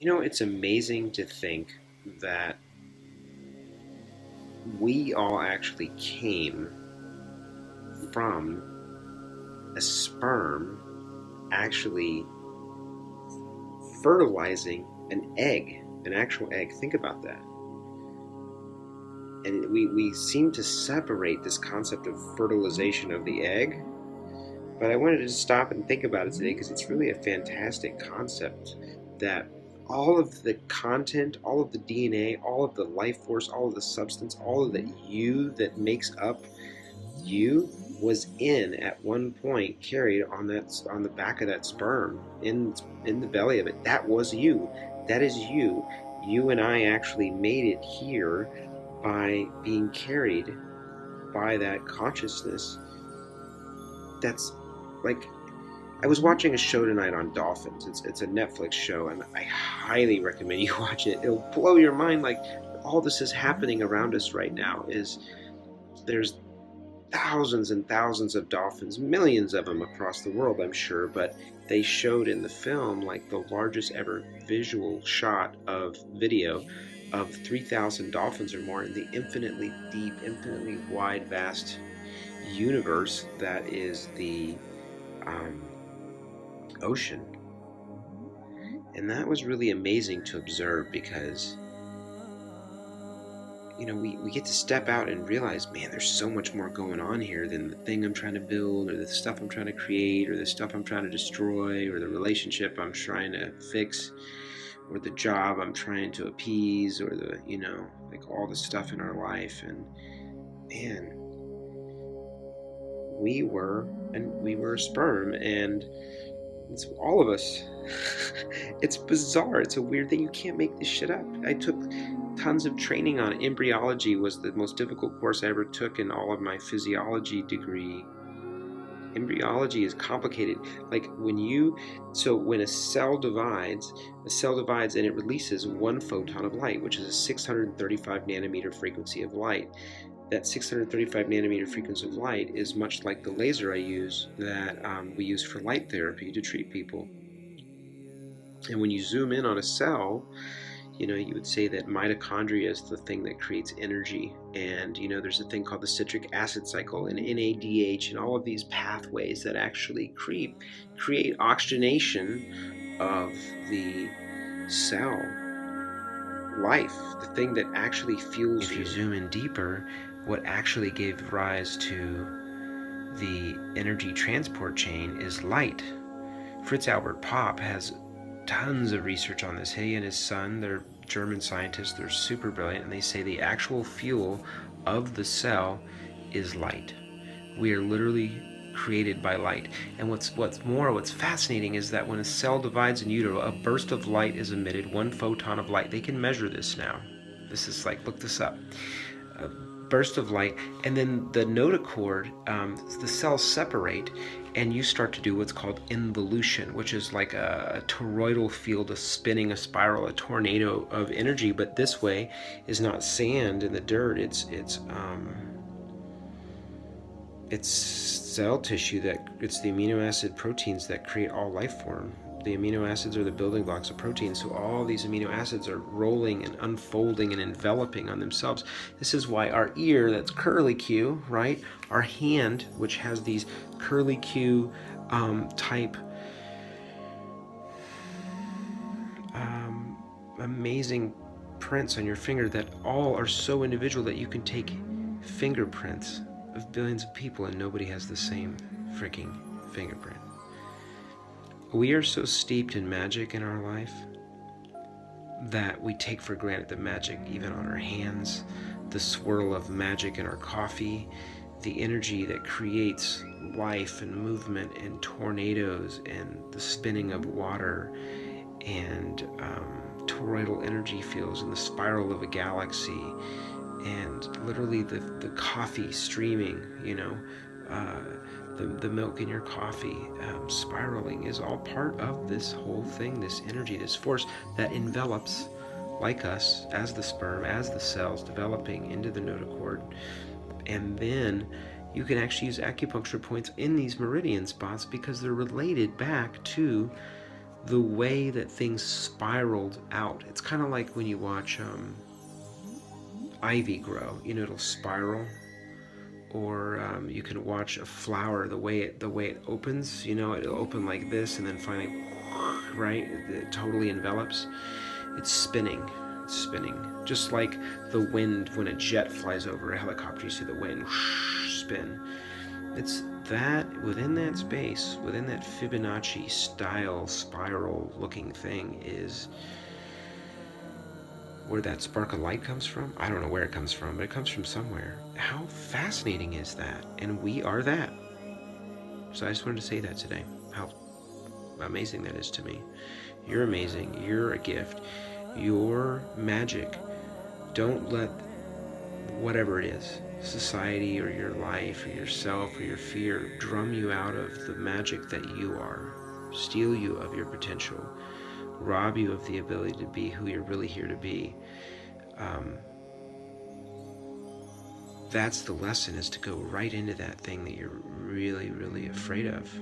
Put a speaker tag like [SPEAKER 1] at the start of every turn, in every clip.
[SPEAKER 1] It's amazing to think that we all actually came from a sperm actually fertilizing an egg, an actual egg. Think about that. And we seem to separate this concept of fertilization of the egg, but I wanted to stop and think about it today because it's really a fantastic concept that all of the content, all of the DNA, all of the life force, all of the substance, all of the you that makes up you was in at one point carried on the back of that sperm in the belly of it. That was you. That is you. You and I actually made it here by being carried by that consciousness. That's like I was watching a show tonight on dolphins. It's a Netflix show, and I highly recommend you watch it. It'll blow your mind. Like all this is happening around us right now. Is there's thousands and thousands of dolphins, millions of them across the world, I'm sure. But they showed in the film like the largest ever visual shot of video of 3,000 dolphins or more in the infinitely deep, infinitely wide, vast universe that is the um, ocean. And that was really amazing to observe because, we get to step out and realize, man, there's so much more going on here than the thing I'm trying to build or the stuff I'm trying to create or the stuff I'm trying to destroy or the relationship I'm trying to fix or the job I'm trying to appease or like all the stuff in our life. And man, we were a sperm, and it's all of us. It's bizarre. It's a weird thing. You can't make this shit up. I took tons of training on it. Embryology was the most difficult course I ever took in all of my physiology degree. Embryology is complicated. Like when a cell divides and it releases one photon of light, which is a 635 nanometer frequency of light. That 635 nanometer frequency of light is much like the laser I use that we use for light therapy to treat people. And when you zoom in on a cell, you would say that mitochondria is the thing that creates energy. And, there's a thing called the citric acid cycle and NADH and all of these pathways that actually create oxygenation of the cell life, the thing that actually fuels you. If you zoom in deeper, what actually gave rise to the energy transport chain is light. Fritz Albert Popp has tons of research on this. He and his son, they're German scientists, they're super brilliant, and they say the actual fuel of the cell is light. We are literally created by light. And what's fascinating is that when a cell divides in utero, a burst of light is emitted, one photon of light. They can measure this now. This is like, look this up. A burst of light, and then the notochord, the cells separate, and you start to do what's called involution, which is like a toroidal field, a spinning, a spiral, a tornado of energy. But this way is not sand in the dirt. It's cell tissue it's the amino acid proteins that create all life form. The amino acids are the building blocks of proteins, so all these amino acids are rolling and unfolding and enveloping on themselves. This is why our ear, that's curlicue, right? Our hand, which has these curlicue type amazing prints on your finger that all are so individual that you can take fingerprints of billions of people and nobody has the same freaking fingerprint. We are so steeped in magic in our life that we take for granted the magic even on our hands, the swirl of magic in our coffee, the energy that creates life and movement and tornadoes and the spinning of water and toroidal energy fields and the spiral of a galaxy and literally the coffee streaming, the milk in your coffee spiraling is all part of this whole thing, this energy, this force that envelops, like us, as the sperm, as the cells developing into the notochord. And then you can actually use acupuncture points in these meridian spots because they're related back to the way that things spiraled out. It's kind of like when you watch ivy grow. You know, it'll spiral. Or you can watch a flower, the way it opens. You know, it'll open like this, and then finally, right, it totally envelops. It's spinning. It's spinning, just like the wind when a jet flies over a helicopter. You see the wind spin. It's that within that space, within that Fibonacci style spiral looking thing, is where that spark of light comes from. I don't know where it comes from, but it comes from somewhere. How fascinating is that? And we are that. So I just wanted to say that today. How amazing that is to me. You're amazing. You're a gift. You're magic. Don't let whatever it is, society or your life or yourself or your fear, drum you out of the magic that you are. Steal you of your potential. Rob you of the ability to be who you're really here to be. That's the lesson, is to go right into that thing that you're really, really afraid of.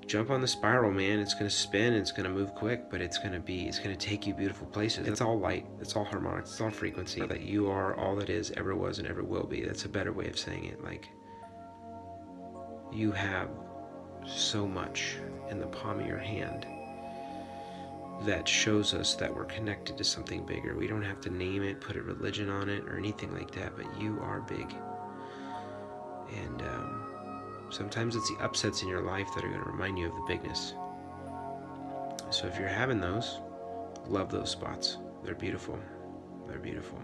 [SPEAKER 1] Jump on the spiral, man. It's going to spin, it's going to move quick, but it's going to take you beautiful places. It's all light, it's all harmonics, it's all frequency. That you are all that is, ever was, and ever will be. That's a better way of saying it. Like, you have so much in the palm of your hand that shows us that we're connected to something bigger. We don't have to name it, put a religion on it, or anything like that, but you are big. And sometimes it's the upsets in your life that are going to remind you of the bigness. So if you're having those, love those spots. They're beautiful. They're beautiful.